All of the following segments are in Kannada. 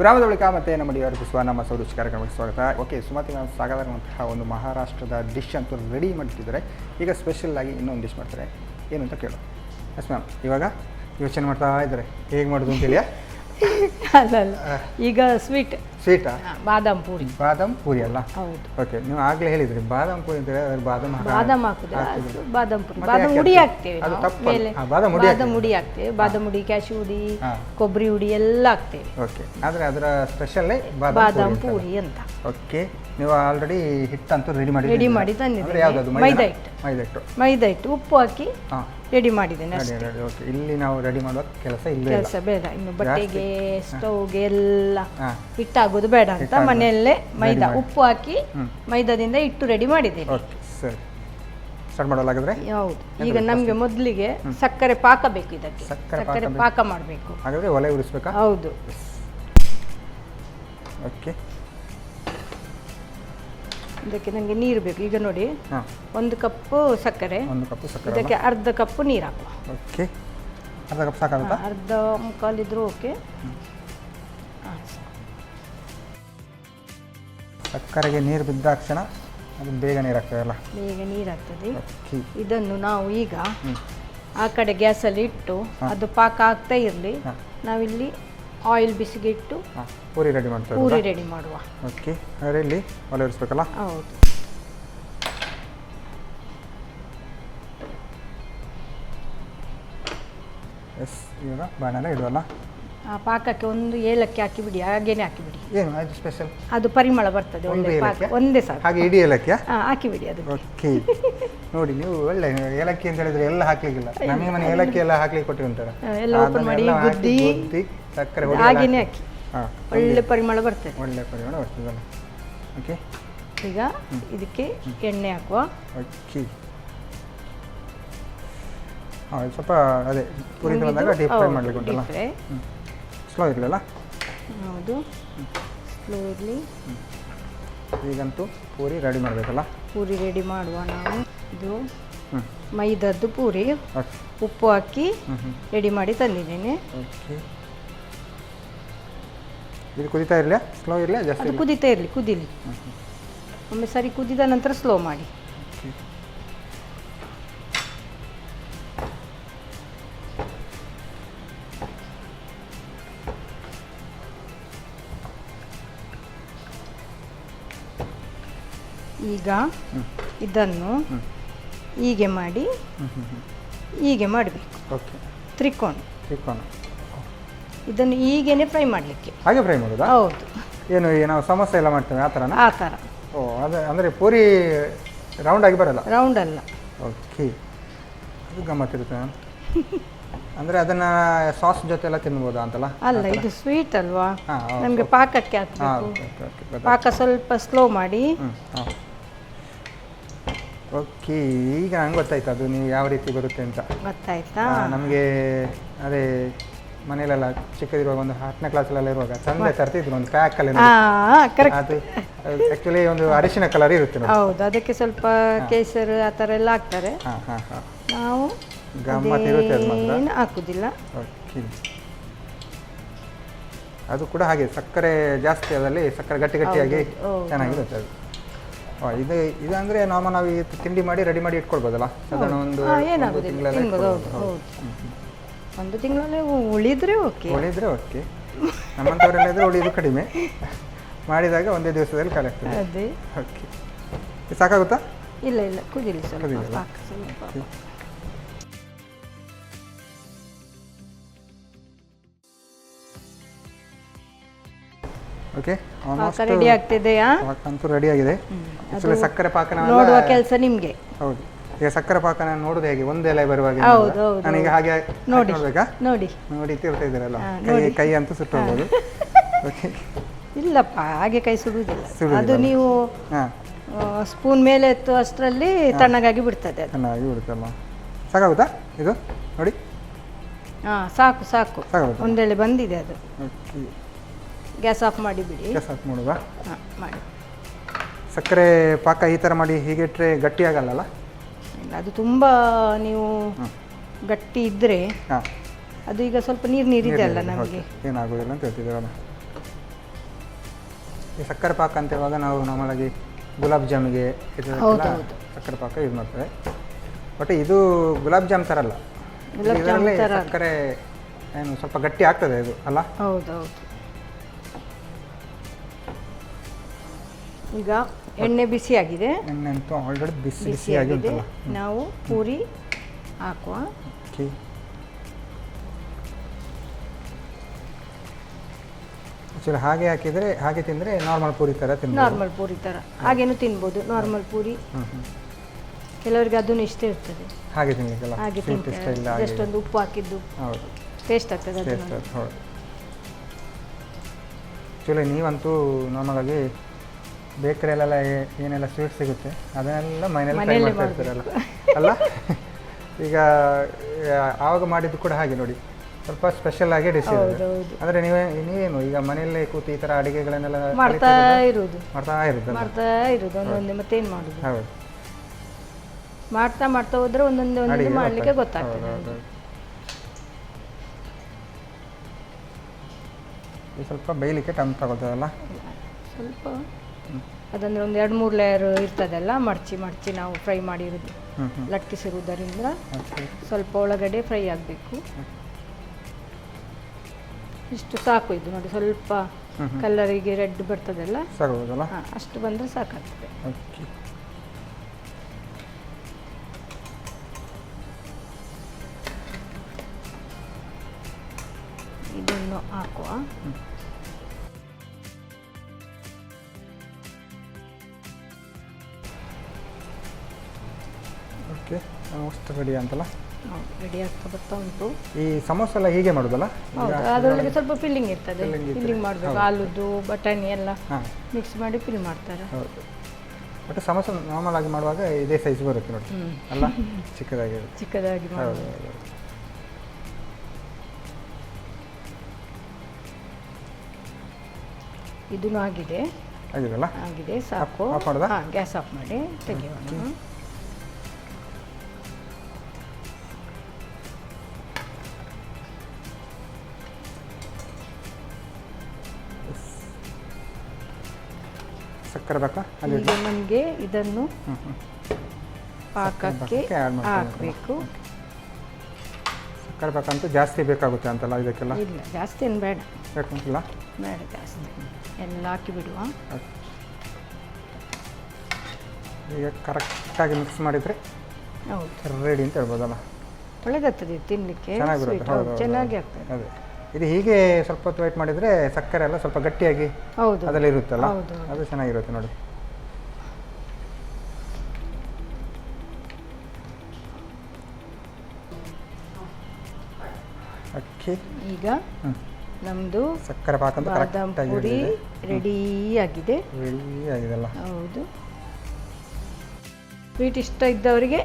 ವಿರಾಮದ ಬಳಿಕ ಮತ್ತೆ ನಮ್ಮ ಅರ್ಪಿಸುವ ನಮ್ಮ ಸೌರುಚಿ ಕಾರ್ಯಕ್ರಮಕ್ಕೆ ಸ್ವಾಗತ. ಓಕೆ, ಸುಮತಿ ಮ್ಯಾಮ್ ಸಾಕಾಗುವಂತಹ ಒಂದು ಮಹಾರಾಷ್ಟ್ರದ ಡಿಶ್ ಅಂತೂ ರೆಡಿ ಮಾಡಿಟ್ಟಿದ್ದಾರೆ. ಈಗ ಸ್ಪೆಷಲ್ ಆಗಿ ಇನ್ನೊಂದು ಡಿಶ್ ಮಾಡ್ತಾರೆ, ಏನು ಅಂತ ಕೇಳು. ಎಸ್ ಮ್ಯಾಮ್, ಇವಾಗ ಯೋಚನೆ ಮಾಡ್ತಾ ಇದ್ದಾರೆ ಹೇಗೆ ಮಾಡೋದು ಅಂತೇಳಿಯಾ? ಅಲ್ಲಲ್ಲ, ಈಗ ಸ್ವೀಟಾ? ಬಾದಾಮ್ ಪೂರಿ ಅಲ್ಲ? ಹೌದು. ಓಕೆ, ನೀವು ಆಗಲೇ ಹೇಳಿದ್ರಿ ಬಾದಾಮ್ ಪೂರಿ ಅಂತ ಹೇಳಿದ್ರೆ ಬಾದಾಮ್ ಹಾಕುದು. ಬಾದಾಮ್ ಪುರಿ, ಬಾದಾಮ್ ಹುಡಿ ಹಾಕ್ತೇವೆ ಮೇಲೆ, ಬಾದಾಮ್ ಹುಡಿ ಹಾಕ್ತೇವೆ. ಬಾದಾಮ್ ಹುಡಿ, ಕ್ಯಾಶು ಹುಡಿ, ಕೊಬ್ಬರಿ ಹುಡಿ ಎಲ್ಲ ಹಾಕ್ತೇವೆ. ಓಕೆ, ಆದರೆ ಅದರ ಸ್ಪೆಷಲ್ ಬಾದಾಮ್ ಪೂರಿ ಅಂತ. ಓಕೆ, ನೀವು ಆಲ್ರೆಡಿ ಹಿಟ್ಟಂತೂ ರೆಡಿ ಮಾಡಿ ತಂದಿದ್ದೀವಿ. ಮೈದಾ ಹಿಟ್ಟು ಉಪ್ಪು ಹಾಕಿ ರೆಡಿ ಮಾಡಿದ್ದೇನೆ ಅಷ್ಟೇ. ಓಕೆ, ಇಲ್ಲಿ ನಾವು ರೆಡಿ ಮಾಡುವ ಕೆಲಸ ಬೇಡ. ಇನ್ನು ಬಟ್ಟೆಗೆ, ಸ್ಟವ್ಗೆ ಎಲ್ಲ ಹಿಟ್ಟಾಗೋದು ಬೇಡ ಅಂತ ಮನೆಯಲ್ಲೇ ಮೈದಾ ಉಪ್ಪು ಹಾಕಿ ಮೈದಾದಿಂದ ಹಿಟ್ಟು ರೆಡಿ ಮಾಡಿದ್ದೇನೆ. ಓಕೆ, ಸರಿ, ಸ್ಟಾರ್ಟ್ ಮಾಡಲಾಗಿದ್ರೆ? ಹೌದು. ಈಗ ನಮಗೆ ಮೊದಲಿಗೆ ಸಕ್ಕರೆ ಪಾಕ ಬೇಕು. ಇದಕ್ಕೆ ಸಕ್ಕರೆ ಪಾಕ ಮಾಡಬೇಕು. ಹಾಗಾದ್ರೆ ಒಲೆ ಉರಿಸ್ಬೇಕಾ? ಹೌದು. ಓಕೆ, ಇದಕ್ಕೆ ನನಗೆ ನೀರು ಬೇಕು. ಈಗ ನೋಡಿ, 1 ಕಪ್ ಸಕ್ಕರೆ, ಇದಕ್ಕೆ ಅರ್ಧ ಕಪ್ ನೀರು ಹಾಕುವ. ಓಕೆ, ಅರ್ಧ ಕಪ್ ಸಾಕಾಗುತ್ತಾ? ಅರ್ಧ ಮುಕ್ಕಾಲಿದ್ರು ಓಕೆ. ಸಕ್ಕರೆಗೆ ನೀರು ಬಿದ್ದಾಕ್ಷಣ ಅದು ಬೇಗ ನೀರು ಆಗ್ತದಲ್ಲ? ಬೇಗ ನೀರು ಆಗ್ತದೆ. ಇದನ್ನು ನಾವು ಈಗ ಆ ಕಡೆ ಗ್ಯಾಸಲ್ಲಿ ಇಟ್ಟು ಅದು ಪಾಕ ಆಗ್ತಾ ಇರಲಿ, ನಾವಿಲ್ಲಿ ಆಯಿಲ್ ಬಿಸಿಗೆ ಇಟ್ಟು ಪೂರಿ ರೆಡಿ ಮಾಡುವ. ಓಕೆ, ಹಾಗಾದ್ರೆ ಇಲ್ಲಿ ಒಲೆ ಉರಿಸ್ಬೇಕಲ್ಲ? ಹೌದು. ಎಸ್, ಇವಾಗ ಬಾಣಲೆ ಇಡುವಲ್ಲ? ಆ ಪಾಕಕ್ಕೆ 1 ಏಲಕ್ಕಿ ಹಾಕಿಬಿಡಿ, ಹಾಗೇನೆ ಹಾಕಿಬಿಡಿ. ಏನು ಅದು ಸ್ಪೆಷಲ್? ಅದು ಪರಿಮಳ ಬರ್ತದೆ. ಒಂದೇ ಸಾಕು. ಹಾಗೆ ಇಡೀ ಏಲಕ್ಕಿಯಾ? ಹಾಕಿಬಿಡಿ ಅದು. ಓಕೆ, ನೋಡಿ ನೀವು ಒಳ್ಳೆ ಏಲಕ್ಕಿ ಅಂತ ಹೇಳಿದ್ರೆ ಎಲ್ಲ ಹಾಕ್ಲಿಕ್ಕಿಲ್ಲ. ನಮಗೆ ಮನೆ ಏಲಕ್ಕಿ ಎಲ್ಲ ಹಾಕ್ಲಿಕ್ಕೆ ಕೊಟ್ಟಿರ್ತಾರೆ. ಎಲ್ಲ ಓಪನ್ ಮಾಡಿ ಗುದ್ದಿ ಸಕ್ಕರೆ ಹಾಗೇನೆ ಹಾಕಿ, ಒಳ್ಳೆ ಪರಿಮಳ ಬರ್ತದೆ. ಬರ್ತದಲ್ಲ? ಓಕೆ, ಈಗ ಇದಕ್ಕೆ ಎಣ್ಣೆ ಹಾಕುವ. ಓಕೆ, ಸ್ವಲ್ಪ ಅದೇ ಪೂರಿ ಬಂದಾಗ ಡೀಪ್ ಫ್ರೈ ಮಾಡಲಿಕ್ಕೆ ಉಂಟಲ್ಲ? ಸ್ಲೋ ಇರಲಿಲ್ಲ? ಹೌದು, ಸ್ಲೋ ಇರಲಿ. ಈಗಂತೂ ಪೂರಿ ರೆಡಿ ಮಾಡಬೇಕಲ್ಲ? ಪೂರಿ ರೆಡಿ ಮಾಡುವ ನಾವು. ಇದು ಮೈದಾದ್ದು ಪೂರಿ ಉಪ್ಪು ಹಾಕಿ ರೆಡಿ ಮಾಡಿ ತಂದಿದ್ದೇನೆ. ಓಕೆ, ಇದು ಕುದೀತಾ ಇರಲಿ? ಸ್ಲೋ ಇರಲಿ? ಜಾಸ್ತಿ ಅದು ಕುದೀತಾ ಇರಲಿ, ಕುದೀಲಿ. ಒಮ್ಮೆ ಸರಿ ಕುದಿದ ನಂತರ ಸ್ಲೋ ಮಾಡಿ. ಈಗ ಇದನ್ನು ಹೀಗೆ ಮಾಡಿ ಹೀಗೆ ಮಾಡಬೇಕು. ಓಕೆ, ತ್ರಿಕೋನ. ಇದನ್ನು ಹೀಗೇನೆ ಫ್ರೈ ಮಾಡಲಿಕ್ಕೆ. ಹಾಗೆ ಫ್ರೈ ಮಾಡೋದಾ? ಹೌದು. ಏನು ನಾವು ಸಮೋಸ ಎಲ್ಲ ಮಾಡ್ತೇವೆ ಆ ಥರನಾ? ಆ ಥರ. ಓ, ಅದೇ ಅಂದರೆ ಪೂರಿ ರೌಂಡ್ ಆಗಿ ಬರಲ್ಲ? ರೌಂಡ್ ಅಲ್ಲ. ಓಕೆ, ಅದು ಗಮ್ಮತ್ತಿರುತ್ತೆ. ಅಂದರೆ ಅದನ್ನು ಸಾಸ್ ಜೊತೆ ಎಲ್ಲ ತಿನ್ಬೋದಾ ಅಂತಲ್ಲ? ಅಲ್ಲ, ಇದು ಸ್ವೀಟ್ ಅಲ್ವಾ, ನಮಗೆ ಪಾಕಕ್ಕೆ ಹಾಕಬೇಕು. ಪಾಕ ಸ್ವಲ್ಪ ಸ್ಲೋ ಮಾಡಿ. ಓಕೆ, ಈಗ ನಂಗೆ ಗೊತ್ತಾಯ್ತು ಅದು ನೀವು ಯಾವ ರೀತಿ ಬರುತ್ತೆ ಅಂತ. ಗೊತ್ತಾಯ್ತಾ? ನಮಗೆ ಅದೇ ಮನೇಲೆಲ್ಲ ಚಿಕ್ಕದಿರುವಾಗ ಒಂದು 10ನೇ ಕ್ಲಾಸಲ್ಲೆಲ್ಲ ಇರುವಾಗ ಚಂದ ತರ್ತಿದ್ರು ಒಂದು ಪ್ಯಾಕಲ್ಲಿ. ಅದು ಆ್ಯಕ್ಚುಲಿ ಒಂದು ಅರಿಶಿನ ಕಲರ್ ಇರುತ್ತೆ. ಹೌದು, ಅದಕ್ಕೆ ಸ್ವಲ್ಪ ಕೇಸರು ಆ ಥರ ಎಲ್ಲ ಹಾಕ್ತಾರೆ. ನಾವು ಏನು ಹಾಕುದಿಲ್ಲ. ಓಕೆ, ಅದು ಕೂಡ ಹಾಗೆ ಸಕ್ಕರೆ ಜಾಸ್ತಿ, ಅದರಲ್ಲಿ ಸಕ್ಕರೆ ಗಟ್ಟಿಯಾಗಿ ಚೆನ್ನಾಗಿರುತ್ತೆ ಅದು. ಇದು ಅಂದರೆ ನಾವು ತಿಂಡಿ ಮಾಡಿ ರೆಡಿ ಮಾಡಿ ಇಟ್ಕೊಳ್ಬೋದಲ್ಲ ಸಾಧಾರಣ? ಒಂದು ತಿಂಗಳಲ್ಲಿ ಉಳಿದ್ರೆ ಓಕೆ. ನಮ್ಮಂಥವರೆಲ್ಲ ಇದ್ರೆ ಉಳಿದು ಕಡಿಮೆ, ಮಾಡಿದಾಗ ಒಂದೇ ದಿವಸದಲ್ಲಿ ಖಾಲಿ ಆಗ್ತದೆ. ಅದೇ. ಓಕೆ, ಸಾಕಾಗುತ್ತಾ? ಇಲ್ಲ, ಕುದಿಲಿ ಸ್ವಲ್ಪ. ಓಕೆ, ರೆಡಿ ಆಗ್ತಿದೆಯಾ? ಅಂತೂ ರೆಡಿ ಆಗಿದೆ. ಸಕ್ಕರೆ ಪಾಕನ ನೋಡುವ ಕೆಲಸ ನಿಮಗೆ. ಹೌದು, ಈಗ ಸಕ್ಕರೆ ಪಾಕನ ನೋಡೋದು ಹೇಗೆ? ಒಂದೇ ಎಲೆ ಬರುವಾಗ ನನಗೆ ಹಾಗೆ ನೋಡ್ಬೇಕಾ? ನೋಡಿ ತಿರ್ತಾ ಇದ್ದೀರಲ್ಲ, ಕೈ ಅಂತೂ ಸುಟ್ಟು ಹೋಗ್ಬೋದು. ಓಕೆ, ಇಲ್ಲಪ್ಪ, ಹಾಗೆ ಕೈ ಸುಡುವುದಿಲ್ಲ. ಅದು ನೀವು ಸ್ಪೂನ್ ಮೇಲೆ ಎತ್ತು ಅಷ್ಟರಲ್ಲಿ ತಣ್ಣಗಾಗಿ ಬಿಡ್ತದೆ. ತಣ್ಣಗಾಗಿ ಬಿಡುತ್ತಲ್ಲ? ಸಾಕಾಗುತ್ತಾ ಇದು? ನೋಡಿ, ಸಾಕು. ಒಂದೆಳೆ ಬಂದಿದೆ ಅದು. ಓಕೆ, ಗ್ಯಾಸ್ ಆಫ್ ಮಾಡಿ ಬಿಡಿ. ಗ್ಯಾಸ್ ಆಫ್ ಮಾಡುವಾ? ಮಾಡಿ. ಸಕ್ಕರೆ ಪಾಕ ಈ ಥರ ಮಾಡಿ ಹೀಗೆ ಇಟ್ಟರೆ ಗಟ್ಟಿ ಆಗಲ್ಲ? ಇಲ್ಲ, ಅದು ತುಂಬ ನೀವು ಗಟ್ಟಿ ಇದ್ದರೆ ಅದು ಈಗ ಸ್ವಲ್ಪ ನೀರಿದೆ ಅಲ್ಲ, ನಮಗೆ ಏನಾಗೋದಿಲ್ಲ ಅಂತ ಹೇಳ್ತಿದ್ದೀರಲ್ಲ? ಈ ಸಕ್ಕರೆ ಪಾಕ ಅಂತ ಹೇಳುವಾಗ ನಾವು ನಾರ್ಮಲಾಗಿ ಗುಲಾಬ್ ಜಾಮಿಗೆ ಇದಕ್ಕೆಲ್ಲ ಸಕ್ಕರೆ ಪಾಕ ಯೂಸ್ ಮಾಡ್ತೇವೆ. ಬಟ್ ಇದು ಗುಲಾಬ್ ಜಾಮ್ ಥರ ಅಲ್ಲ, ಇದರಲ್ಲಿ ಸಕ್ಕರೆ ಏನು ಸ್ವಲ್ಪ ಗಟ್ಟಿ ಆಗ್ತದೆ ಇದು ಅಲ್ಲ? ಹೌದೌದು. ಈಗ ಎಣ್ಣೆ ಬಿಸಿ ಆಗಿದೆ, ಎಣ್ಣೆ ಅಂತೂ ಆಲ್ರೆಡಿ ಬಿಸಿಯಾಗಿ ಉಂಟಲ್ಲ. ನಾವು ಪೂರಿ ಹಾಕುವ. ಓಕೆ, ಆ್ಯಕ್ಚುಲಿ ಹಾಗೆ ಹಾಕಿದರೆ ಹಾಗೆ ತಿಂದರೆ ನಾರ್ಮಲ್ ಪೂರಿ ಥರ ತಿನ್ಬೋದು. ನಾರ್ಮಲ್ ಪೂರಿ ಥರ ಹಾಗೇನು ತಿನ್ಬೋದು, ನಾರ್ಮಲ್ ಪೂರಿ. ಕೆಲವರಿಗೆ ಅದನ್ನು ಇಷ್ಟ ಇರ್ತದೆ ಹಾಗೆ ತಿನ್ನಲಿಕ್ಕೆಲ್ಲ, ಹಾಗೆ ತಿಂತಾರೆ. ಜಸ್ಟ್ ಒಂದು ಉಪ್ಪು ಹಾಕಿದ್ದು ಹೌದು ಟೇಸ್ಟ್ ಆಗ್ತದೆ ಅದು. ಹೌದು. ಆ್ಯಕ್ಚುಲಿ ನೀವಂತೂ ನಾರ್ಮಲಾಗಿ ಬೇಕರಿಯಲ್ಲೆಲ್ಲ ಏನೆಲ್ಲ ಸ್ವೀಟ್ ಸಿಗುತ್ತೆ ಅದನ್ನೆಲ್ಲ ಮನೆಯಲ್ಲಿ ಟ್ರೈ ಮಾಡ್ತಾ ಇರ್ತೀರಲ್ಲ ಅಲ್ಲ? ಈಗ ಆವಾಗ ಮಾಡಿದ್ದು ಕೂಡ ಹಾಗೆ ನೋಡಿ, ಸ್ವಲ್ಪ ಸ್ಪೆಷಲ್ ಆಗಿ ಡಿಶ್ ಇದೆ. ಅಂದರೆ ನೀವೇನು ಈಗ ಮನೆಯಲ್ಲೇ ಕೂತು ಈ ಥರ ಅಡುಗೆಗಳನ್ನೆಲ್ಲ ಮಾಡ್ತಾ ಇರೋದು ಒಂದೊಂದೇ, ಮತ್ತೇನು ಮಾಡೋದು. ಹೌದು, ಮಾಡ್ತಾ ಹೋದ್ರೆ ಒಂದೊಂದೇ ಮಾಡಲಿಕ್ಕೆ ಗೊತ್ತಾಗ್ತದೆ. ಸ್ವಲ್ಪ ಬೇಯಲಿಕ್ಕೆ ಟೈಮ್ ತಗೊಳ್ತದಲ್ಲ ಸ್ವಲ್ಪ, ಅದಂದ್ರೆ ಒಂದು 2-3 ಲೇಯರ್ ಇರ್ತದಲ್ಲ, ಮಡಚಿ ನಾವು ಫ್ರೈ ಮಾಡಿರೋದು ಲಟ್ಟಿಸಿರುವುದರಿಂದ ಸ್ವಲ್ಪ ಒಳಗಡೆ ಫ್ರೈ ಆಗಬೇಕು. ಇಷ್ಟು ಸಾಕು. ಇದು ನೋಡಿ ಸ್ವಲ್ಪ ಕಲರಿಗೆ ರೆಡ್ ಬರ್ತದಲ್ಲ, ಸಾಕಲ್ಲ? ಅಷ್ಟು ಬಂದರೆ ಸಾಕಾಗ್ತದೆ. ಇದನ್ನು ಹಾಕುವ. ಓಕೆ, ಅಷ್ಟು ರೆಡಿ ಅಂತಲ್ಲ? ರೆಡಿ ಆಗ್ತಾ ಬರ್ತಾ ಉಂಟು. ಈ ಸಮೋಸ ಎಲ್ಲ ಹೀಗೆ ಮಾಡೋದಲ್ಲ? ಹೌದು, ಅದರೊಳಗೆ ಸ್ವಲ್ಪ ಫಿಲ್ಲಿಂಗ್ ಇರ್ತದೆ. ಫಿಲ್ಲಿಂಗ್ ಮಾಡಬೇಕು, ಆಲೂದು ಬಟಾಣಿ ಎಲ್ಲ ಮಿಕ್ಸ್ ಮಾಡಿ ಫಿಲ್ ಮಾಡ್ತಾರೆ. ಹೌದು, ಬಟ್ ಸಮೋಸ ನಾರ್ಮಲ್ ಆಗಿ ಮಾಡುವಾಗ ಇದೇ ಸೈಜ್ ಬರುತ್ತೆ ನೋಡಿ ಅಲ್ಲ? ಚಿಕ್ಕದಾಗಿ ಹೌದು. ಇದೂ ಆಗಿದೆಲ್ಲ? ಆಗಿದೆ, ಸಾಕು. ಗ್ಯಾಸ್ ಆಫ್ ಮಾಡಿ ತೆಗೆಯೋಣ. ಸಕ್ಕರೆ ಬೇಕಾ? ಈಗ ನಮಗೆ ಇದನ್ನು ಪಾಕಕ್ಕೆ ಹಾಕಬೇಕು. ಸಕ್ಕರೆ ಪಾಕ ಅಂತೂ ಜಾಸ್ತಿ ಬೇಕಾಗುತ್ತೆ ಅಂತಲ್ಲ ಇದಕ್ಕೆಲ್ಲ? ಇಲ್ಲ, ಜಾಸ್ತಿ ಏನು ಬೇಡ. ಬೇಕಂತಿಲ್ಲ? ಬೇಡ ಜಾಸ್ತಿ. ಎಲ್ಲ ಹಾಕಿ ಬಿಡುವ. ಈಗ ಕರೆಕ್ಟಾಗಿ ಮಿಕ್ಸ್ ಮಾಡಿದರೆ ಹೌದು, ರೆಡಿ ಅಂತ ಹೇಳ್ಬೋದಲ್ಲ? ಒಳ್ಳೆದಾಗ್ತದೆ ತಿನ್ನಲಿಕ್ಕೆ, ಚೆನ್ನಾಗಿ ಆಗ್ತದೆ. ಅದೇ, ಇದು ಹೀಗೆ ಸ್ವಲ್ಪ ಹೊತ್ತು ವೇಟ್ ಮಾಡಿದರೆ ಸಕ್ಕರೆ ಎಲ್ಲ ಸ್ವಲ್ಪ ಗಟ್ಟಿಯಾಗಿ ಅದರಲ್ಲಿ ಇರುತ್ತಲ್ಲ, ಅದು ಚೆನ್ನಾಗಿರುತ್ತೆ ನೋಡಿ. ಅಕ್ಕಿ ಈಗ ನಮ್ಮದು ಸಕ್ಕರೆ ಪಾಕ ಅಂತ ಬಾದಾಮ್ ಪೂರಿ ರೆಡಿ ಆಗಿದೆ. ಹೌದು, ಸ್ವೀಟ್ ಇಷ್ಟ ಇದ್ದವರಿಗೆ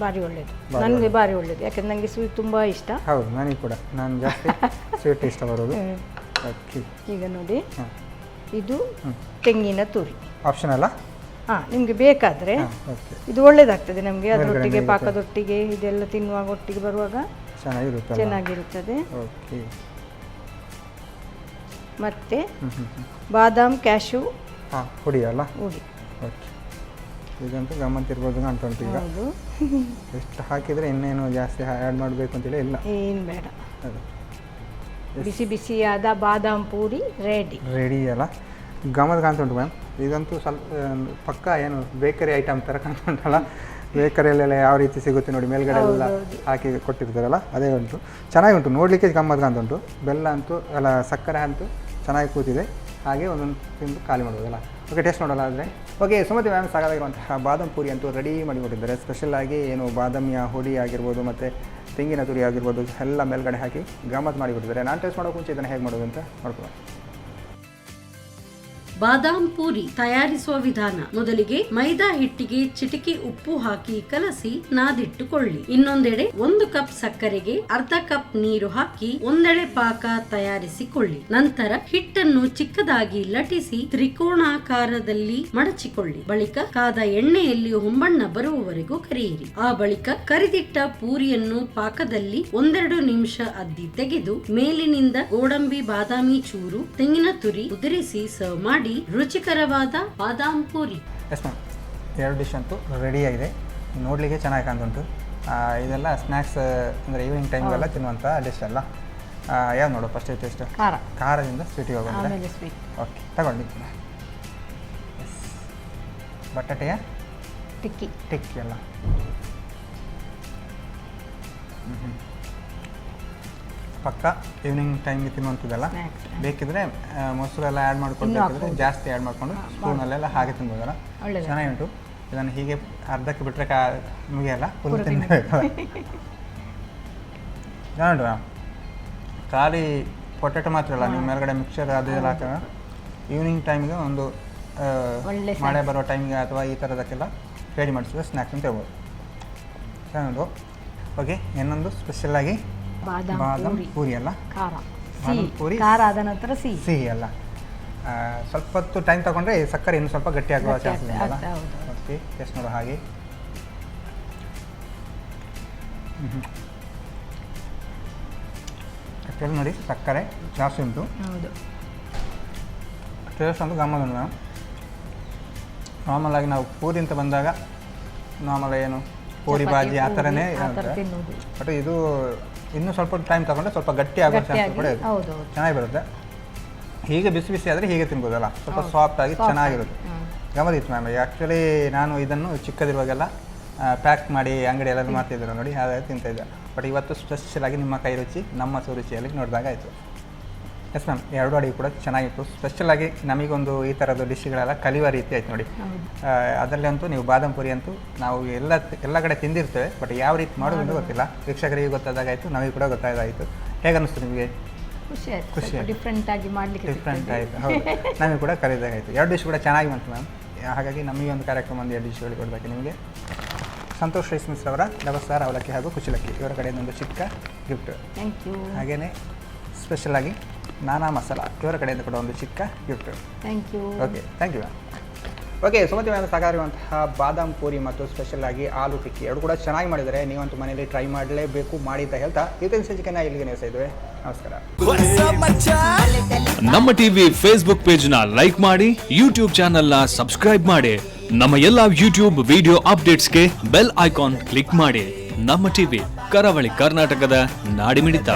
ಭಾರಿ ಒಳ್ಳೇದು. ನನಗೆ ಭಾರಿ ಒಳ್ಳೇದು, ಯಾಕಂದ್ರೆ ನನಗೆ ಸ್ವೀಟ್ ತುಂಬ ಇಷ್ಟ. ಹೌದು, ನನಗೆ ಕೂಡ, ನಾನು ಜಾಸ್ತಿ ಸ್ವೀಟ್ ಇಷ್ಟ ಬರೋದು. ಈಗ ನೋಡಿ, ಇದು ತೆಂಗಿನ ತುರಿ ಆಪ್ಷನಲ್ಲ? ನಿಮಗೆ ಬೇಕಾದರೆ ಇದು ಒಳ್ಳೇದಾಗ್ತದೆ ನಮಗೆ. ಅದರೊಟ್ಟಿಗೆ ಪಾಕದೊಟ್ಟಿಗೆ ಇದೆಲ್ಲ ತಿನ್ನುವಾಗ ಒಟ್ಟಿಗೆ ಬರುವಾಗ ಚೆನ್ನಾಗಿರುತ್ತದೆ. ಮತ್ತೆ ಬಾದಾಮ್ ಕ್ಯಾಶು ಹುಡಿ ಅಲ್ಲ? ಹುಡಿ. ಇದಂತೂ ಗಮ್ಮತ್ ಇರ್ಬೋದು ಅಂತ ಉಂಟು. ಈಗ ಎಷ್ಟು ಹಾಕಿದರೆ ಇನ್ನೇನು ಜಾಸ್ತಿ ಆ್ಯಡ್ ಮಾಡಬೇಕು ಅಂತೇಳಿ ಇಲ್ಲ, ಏನು ಬೇಡ. ಬಿಸಿ ಬಿಸಿಯಾದ ಬಾದಾಮ್ ಪೂರಿ ರೆಡಿ ಅಲ್ಲ? ಗಮ್ಮತ್ ಕಾಣ್ತಾ ಉಂಟು ಮ್ಯಾಮ್. ಇದಂತೂ ಸ್ವಲ್ಪ ಪಕ್ಕ ಏನು ಬೇಕರಿ ಐಟಮ್ ಥರ ಕಾಣ್ತಾ ಉಂಟಲ್ಲ? ಬೇಕರಿಯಲ್ಲೆಲ್ಲ ಯಾವ ರೀತಿ ಸಿಗುತ್ತೆ ನೋಡಿ, ಮೇಲ್ಗಡೆ ಎಲ್ಲ ಹಾಕಿ ಕೊಟ್ಟಿರ್ತಾರಲ್ಲ, ಅದೇ ಉಂಟು. ಚೆನ್ನಾಗಿ ಉಂಟು, ನೋಡಲಿಕ್ಕೆ ಗಮ್ಮತ್ ಕಾಣ್ತಾ ಉಂಟು. ಬೆಲ್ಲ ಅಂತೂ ಅಲ್ಲ, ಸಕ್ಕರೆ ಅಂತೂ ಚೆನ್ನಾಗಿ ಕೂತಿದೆ. ಹಾಗೆ ಒಂದೊಂದು ತಿಂದು ಖಾಲಿ ಮಾಡ್ಬೋದಲ್ಲ? ಓಕೆ, ಟೇಸ್ಟ್ ನೋಡೋಲ್ಲ ಆದರೆ. ಓಕೆ, ಸುಮತಿ ಮ್ಯಾಮ್ ಸಾಕಾಗಿರುವಂತಹ ಬಾದಾಮ್ ಪೂರಿ ಅಂತೂ ರೆಡಿ ಮಾಡಿಕೊಟ್ಟಿದ್ದಾರೆ. ಸ್ಪೆಷಲಾಗಿ ಏನು ಬಾದಾಮಿಯ ಹುಡಿ ಆಗಿರ್ಬೋದು ಮತ್ತು ತೆಂಗಿನ ತುರಿ ಆಗಿರ್ಬೋದು ಎಲ್ಲ ಮೇಲ್ಗಡೆ ಹಾಕಿ ಗಮ್ಮತ್ ಮಾಡಿಕೊಟ್ಟಿದ್ದಾರೆ. ನಾನು ಟೇಸ್ಟ್ ಮಾಡೋಕೆ ಮುಂಚೆ ಇದನ್ನು ಹೇಗೆ ಮಾಡೋದು ಅಂತ ನೋಡ್ಕೊಳ್ಳೋಣ. ಬಾದಾಮ್ ಪೂರಿ ತಯಾರಿಸುವ ವಿಧಾನ: ಮೊದಲಿಗೆ ಮೈದಾ ಹಿಟ್ಟಿಗೆ ಚಿಟಿಕೆ ಉಪ್ಪು ಹಾಕಿ ಕಲಸಿ ನಾದಿಟ್ಟುಕೊಳ್ಳಿ. ಇನ್ನೊಂದೆಡೆ 1 ಕಪ್ ಸಕ್ಕರೆಗೆ ಅರ್ಧ ಕಪ್ ನೀರು ಹಾಕಿ ಒಂದೆಡೆ ಪಾಕ ತಯಾರಿಸಿಕೊಳ್ಳಿ. ನಂತರ ಹಿಟ್ಟನ್ನು ಚಿಕ್ಕದಾಗಿ ಲಟಿಸಿ ತ್ರಿಕೋಣಾಕಾರದಲ್ಲಿ ಮಡಚಿಕೊಳ್ಳಿ. ಬಳಿಕ ಕಾದ ಎಣ್ಣೆಯಲ್ಲಿ ಹೊಂಬಣ್ಣ ಬರುವವರೆಗೂ ಕರಿಯಿರಿ. ಆ ಬಳಿಕ ಕರಿದಿಟ್ಟ ಪೂರಿಯನ್ನು ಪಾಕದಲ್ಲಿ 1-2 ನಿಮಿಷ ಅದ್ದಿ ತೆಗೆದು ಮೇಲಿನಿಂದ ಗೋಡಂಬಿ ಬಾದಾಮಿ ಚೂರು ತೆಂಗಿನ ತುರಿ ಉದುರಿಸಿ ಸರ್ವ್ ಮಾಡಿ ಮಾಡಿ ರುಚಿಕರವಾದ ಬಾದಾಮ್ ಪೂರಿ. ಎಸ್ ಮ್ಯಾಮ್, 2 ಡಿಶ್ ಅಂತೂ ರೆಡಿಯಾಗಿದೆ, ನೋಡಲಿಕ್ಕೆ ಚೆನ್ನಾಗಿ ಕಾಣ್ತುಂಟು. ಇದೆಲ್ಲ ಸ್ನ್ಯಾಕ್ಸ್ ಅಂದರೆ ಈವ್ನಿಂಗ್ ಟೈಮ್ಗೆಲ್ಲ ತಿನ್ನುವಂಥ ಡಿಶ್ ಅಲ್ಲ. ಯಾವ್ದು ನೋಡು ಫಸ್ಟ್ ಟೇಸ್ಟ್? ಖಾರದಿಂದ ಸ್ವೀಟಿಗೆ ಹೋಗೋಣ. ಓಕೆ, ತಗೊಳ್ಳಿ. ಎಸ್, ಬಟಾಟೆಯ ಟಿಕ್ಕಿ ಅಲ್ಲ. ಪಕ್ಕ ಈವ್ನಿಂಗ್ ಟೈಮ್ಗೆ ತಿನ್ನುವಂಥದ್ದಲ್ಲ. ಬೇಕಿದ್ರೆ ಮೊಸರು ಎಲ್ಲ ಆ್ಯಡ್ ಮಾಡ್ಕೊಂಡು ಬೇಕಿದ್ರೆ ಜಾಸ್ತಿ ಆ್ಯಡ್ ಮಾಡಿಕೊಂಡು ಸ್ಪೂನಲ್ಲೆಲ್ಲ ಹಾಗೆ ತಿನ್ಬೋದಲ್ಲ, ಚೆನ್ನಾಗಿ ಉಂಟು. ಇದನ್ನು ಹೀಗೆ ಅರ್ಧಕ್ಕೆ ಬಿಟ್ಟರೆ ಮುಗಿಯಲ್ಲ, ಫುಲ್ ತಿನ್ನಬೇಕು. ಚೆನ್ನಾಗಿ ಮ್ಯಾಮ್. ಖಾಲಿ ಪೊಟ್ಯಾಟೊ ಮಾತ್ರ ಅಲ್ಲ, ನೀವು ಮೇಲ್ಗಡೆ ಮಿಕ್ಸರ್ ಅದೆಲ್ಲ ಹಾಕೋಣ. ಈವ್ನಿಂಗ್ ಟೈಮ್ಗೆ ಒಂದು ಮಳೆ ಬರೋ ಟೈಮ್ಗೆ ಅಥವಾ ಈ ಥರದಕ್ಕೆಲ್ಲ ರೆಡಿ ಮಾಡಿಸಿದ್ರೆ ಸ್ನ್ಯಾಕ್ಸ್ ಅಂತ ಹೇಳ್ಬೋದು. ಚೆನ್ನಾಗಿ. ಓಕೆ, ಇನ್ನೊಂದು ಸ್ಪೆಷಲಾಗಿ ಬಾದಾಮ್ ಪೂರಿ ಅಲ್ಲ, ಪೂರಿ ಆದ ನಂತರ ಸಿಹಿ ಅಲ್ಲ. ಸ್ವಲ್ಪ ಹೊತ್ತು ಟೈಮ್ ತಗೊಂಡ್ರೆ ಸಕ್ಕರೆ ಇನ್ನು ಸ್ವಲ್ಪ ಗಟ್ಟಿ ಆಗುವ ಚಾನ್ಸಸ್ ಇದೆಯಲ್ಲ. ಓಕೆ, ಟೇಸ್ಟ್ ನೋಡೋ ಹಾಗೆ. ಆ್ಯಕ್ಚುಲಿ ನೋಡಿ ಸಕ್ಕರೆ ಜಾಸ್ತಿ ಉಂಟು, ಟೇಸ್ಟ್ ಅಂತೂ ಗಮ್ಮತ್ ಉಂಟು. ನಾರ್ಮಲ್ ಆಗಿ ನಾವು ಪೂರಿ ಅಂತ ಬಂದಾಗ ನಾರ್ಮಲ್ ಏನು ಪೂರಿ ಬಾಜಿ ಆ ಥರನೇ ಇರುತ್ತೆ. ಬಟ್ ಇದು ಇನ್ನೂ ಸ್ವಲ್ಪ ಟೈಮ್ ತಗೊಂಡ್ರೆ ಸ್ವಲ್ಪ ಗಟ್ಟಿ ಆಗೋ ಚಾನ್ಸ್ ಕೂಡ ಇದೆ, ಚೆನ್ನಾಗಿ ಬರುತ್ತೆ. ಹೀಗೆ ಬಿಸಿ ಬಿಸಿ ಆದರೆ ಹೀಗೆ ತಿನ್ಬೋದಲ್ಲ, ಸ್ವಲ್ಪ ಸಾಫ್ಟ್ ಆಗಿ ಚೆನ್ನಾಗಿರುತ್ತೆ. ಗಮನಿತ್ತು ಮ್ಯಾಮ್. ಆ್ಯಕ್ಚುಲಿ ನಾನು ಇದನ್ನು ಚಿಕ್ಕದಿರುವಾಗೆಲ್ಲ ಪ್ಯಾಕ್ ಮಾಡಿ ಅಂಗಡಿ ಎಲ್ಲ ಮಾಡ್ತಿದ್ರು ನೋಡಿ, ಹಾಗಾಗಿ ತಿಂತಾಯಿದ್ದೆ. ಬಟ್ ಇವತ್ತು ಸ್ಪೆಷಲಾಗಿ ನಿಮ್ಮ ಕೈ ರುಚಿ ನಮ್ಮ ಸುರುಚಿಯಲ್ಲಿ ನೋಡಿದಾಗ ಆಯಿತು. ಎಸ್ ಮ್ಯಾಮ್, 2 ಅಡುಗೆ ಕೂಡ ಚೆನ್ನಾಗಿತ್ತು. ಸ್ಪೆಷಲಾಗಿ ನಮಗೊಂದು ಈ ಥರದ್ದು ಡಿಶ್ಗಳೆಲ್ಲ ಕಲಿಯುವ ರೀತಿ ಆಯ್ತು ನೋಡಿ. ಅದರಲ್ಲಂತೂ ನೀವು ಬಾದಾಮ್ ಪುರಿ ಅಂತೂ ನಾವು ಎಲ್ಲ ಕಡೆ ತಿಂದಿರ್ತೇವೆ, ಬಟ್ ಯಾವ ರೀತಿ ಮಾಡೋದು ಗೊತ್ತಿಲ್ಲ. ವೀಕ್ಷಕರಿಗೆ ಗೊತ್ತಾದಾಗಾಯಿತು, ನಮಗೆ ಕೂಡ ಗೊತ್ತಾದಾಯಿತು. ಹೇಗೆ ಅನ್ನಿಸ್ತು ನಿಮಗೆ? ಖುಷಿ ಡಿಫ್ರೆಂಟ್ ಆಯಿತು. ಹೌದು, ನಮಗೆ ಕೂಡ ಕಲಿದಾಗಾಯಿತು. 2 ಡಿಶ್ ಕೂಡ ಚೆನ್ನಾಗಿ ಬಂತು ಮ್ಯಾಮ್. ಹಾಗಾಗಿ ನಮಗೆ ಒಂದು ಕಾರ್ಯಕ್ರಮ ಒಂದು 2 ಡಿಶ್ಗಳು ಕೊಡಬೇಕು ನಿಮಗೆ. ಸಂತೋಷ್ ರೈಸ್ ಮಿಸ್ ಅವರ ದವಸಾರ ಅವಲಕ್ಕಿ ಹಾಗೂ ಕುಶಲಕ್ಕಿ ಇವರ ಕಡೆಯಿಂದ ಒಂದು ಚಿಕ್ಕ ಗಿಫ್ಟ್. Thank you. ಹಾಗೆಯೇ ಸ್ಪೆಷಲಾಗಿ ನಾನಾ ಮಸಾಲ ಇವರ ಕಡೆಯಿಂದ ಕೂಡ ಒಂದು ಚಿಕ್ಕ gift. Thank you. Okay, thank you ma'am. Okay, Sumathi ma'am ಸಾಕಾಗಿರುವಂತಹ ಬಾದಾಮ್ ಪೂರಿ ಮತ್ತು ಸ್ಪೆಷಲಾಗಿ ಆಲೂ ಟಿಕ್ಕಿ 2 ಕೂಡ ಚೆನ್ನಾಗಿ ಮಾಡಿದರೆ ನೀವಂತೂ ಮನೆಯಲ್ಲಿ ಟ್ರೈ ಮಾಡಲೇಬೇಕು ಮಾಡಿ ಅಂತ ಹೇಳ್ತಾ ಇವತ್ತಿನ ಸಂಚಿಕೆನ ಇಲ್ಲಿಗೆ ನಿಲ್ಲಿಸಿದ್ವಿ. ನಮಸ್ಕಾರ. ನಮ್ಮ ಟಿವಿ ಫೇಸ್ಬುಕ್ ಪೇಜ್ ನ ಲೈಕ್ ಮಾಡಿ, ಯೂಟ್ಯೂಬ್ ಚಾನೆಲ್ ನ ಸಬ್ಸ್ಕ್ರೈಬ್ ಮಾಡಿ, ನಮ್ಮ ಎಲ್ಲಾ ಯೂಟ್ಯೂಬ್ ವಿಡಿಯೋ ಅಪ್ಡೇಟ್ಸ್ಗೆ ಬೆಲ್ ಐಕಾನ್ ಕ್ಲಿಕ್ ಮಾಡಿ. ನಮ್ಮ ಟಿವಿ, ಕರಾವಳಿ ಕರ್ನಾಟಕದ ನಾಡಿಮಿಡಿತ.